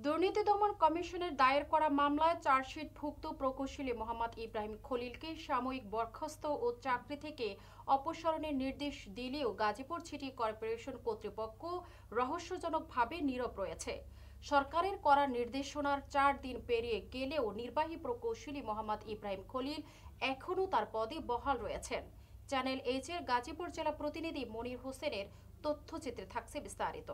দুর্নীতি দমন কমিশনের দায়ের করা মামলায় চার্জশিটভুক্ত প্রকৌশলী মোহাম্মদ ইব্রাহিম খলিলকে সাময়িক বরখাস্ত ও চাকরি থেকে অপসারণের নির্দেশ দিলেও গাজীপুর সিটি কর্পোরেশন কর্তৃপক্ষ রহস্যজনকভাবে নীরব রয়েছে। সরকারের করা নির্দেশনার 4 দিন পেরিয়ে গেলেও নির্বাহী প্রকৌশলী মোহাম্মদ ইব্রাহিম খলিল এখনও তার পদে বহাল রয়েছেন। চ্যানেল এইচ এর গাজীপুর জেলা প্রতিনিধি মনির হোসেনের তথ্যচিত্রে থাকছে বিস্তারিত।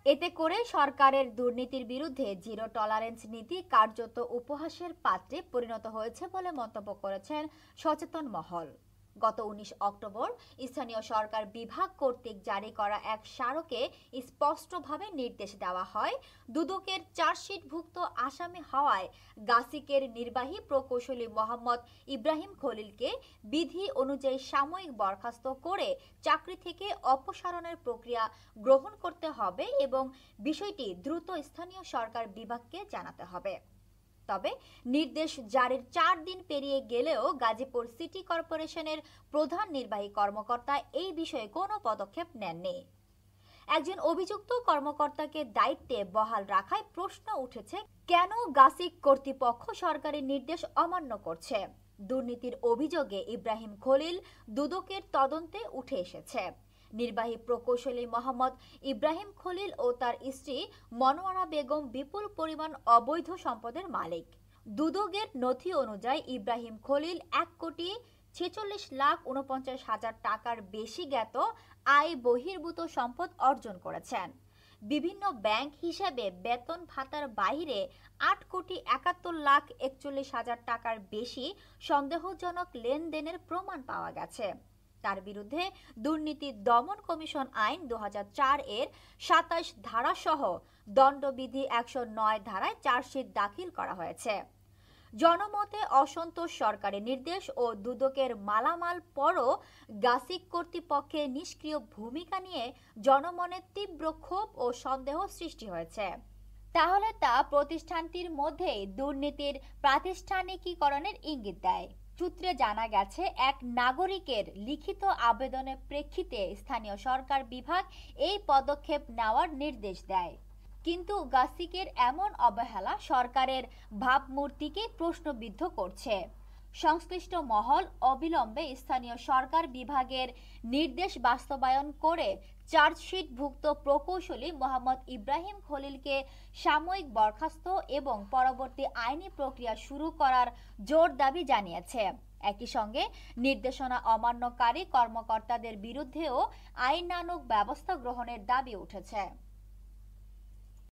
এতে করে সরকারের দুর্নীতির বিরুদ্ধে জিরো টলারেন্স নীতি কার্যত উপহাসের পাত্রে পরিণত হয়েছে বলে মন্তব্য করেছেন সচেতন মহল। গত 19 অক্টোবর স্থানীয় সরকার বিভাগ কর্তৃক জারি করা এক স্মারকে স্পষ্টভাবে নির্দেশ দেওয়া হয়, দুদকের চার্জশিটভুক্ত আসামি হওয়ায় গাসিকের নির্বাহী প্রকৌশলী মোহাম্মদ ইব্রাহিম খলিলকে বিধি অনুযায়ী সাময়িক বরখাস্ত করে চাকরি থেকে অপসারণের প্রক্রিয়া গ্রহণ করতে হবে এবং বিষয়টি দ্রুত স্থানীয় সরকার বিভাগকে জানাতে হবে। তবে নির্দেশ জারির 4 দিন পেরিয়ে গেলেও গাজীপুর সিটি কর্পোরেশনের প্রধান নির্বাহী কর্মকর্তা এই বিষয়ে কোনো পদক্ষেপ নেননি। একজন অভিযুক্ত কর্মকর্তাকে দায়িত্বে বহাল রাখায় প্রশ্ন উঠেছে, কেন গাসিক কর্তৃপক্ষ সরকারের নির্দেশ অমান্য করছে? দুর্নীতির অভিযোগে ইব্রাহিম খলিল দুদকের তদন্তে উঠে এসেছে। নির্বাহী প্রকৌশলী মোহাম্মদ ইব্রাহিম খলিল ও তার স্ত্রী মনোয়ারা বেগম বিপুল পরিমাণ অবৈধ সম্পদের মালিক। দুদকের নথি অনুযায়ী ইব্রাহিম খলিল 1,46,49,000 টাকার বেশি জ্ঞাত আয় বহির্ভূত সম্পদ অর্জন করেছেন। বিভিন্ন ব্যাংক হিসেবে বেতন ভাতার বাইরে 8,71,41,000 টাকার বেশি সন্দেহজনক লেনদেনের প্রমাণ পাওয়া গেছে। তার বিরুদ্ধে দুর্নীতি দমন কমিশন আইন 2004 এর 27 ধারা সহ দণ্ডবিধি 109 ধারায় চার্জশিট দাখিল করা হয়েছে। জনমতে অসন্তোষ সরকারের নির্দেশ ও দুদকের মালামাল পরও গাসিক কর্তৃপক্ষের নিষ্ক্রিয় ভূমিকা নিয়ে জনমনে তীব্র ক্ষোভ ও সন্দেহ সৃষ্টি হয়েছে। তাহলে তা প্রতিষ্ঠানটির মধ্যেই দুর্নীতির প্রাতিষ্ঠানিকীকরণের ইঙ্গিত দেয়। সূত্রে জানা গেছে, এক নাগরিকের লিখিত আবেদনের প্রেক্ষিতে স্থানীয় সরকার বিভাগ এই পদক্ষেপ নেওয়ার নির্দেশ দেয়। কিন্তু গাসিকের এমন অবহেলা সরকারের ভাবমূর্তিকে প্রশ্নবিদ্ধ করছে। সংশ্লিষ্ট মহল অবিলম্বে স্থানীয় সরকার বিভাগের নির্দেশ বাস্তবায়ন করে চার্জশিটভুক্ত প্রকৌশলী মোহাম্মদ ইব্রাহিম খলিলকে সাময়িক বরখাস্ত এবং পরবর্তী আইনি প্রক্রিয়া শুরু করার জোর দাবি জানিয়েছে। একই সঙ্গে নির্দেশনা অমান্যকারী কর্মকর্তাদের বিরুদ্ধেও আইনানুগ ব্যবস্থা গ্রহণের দাবি উঠেছে।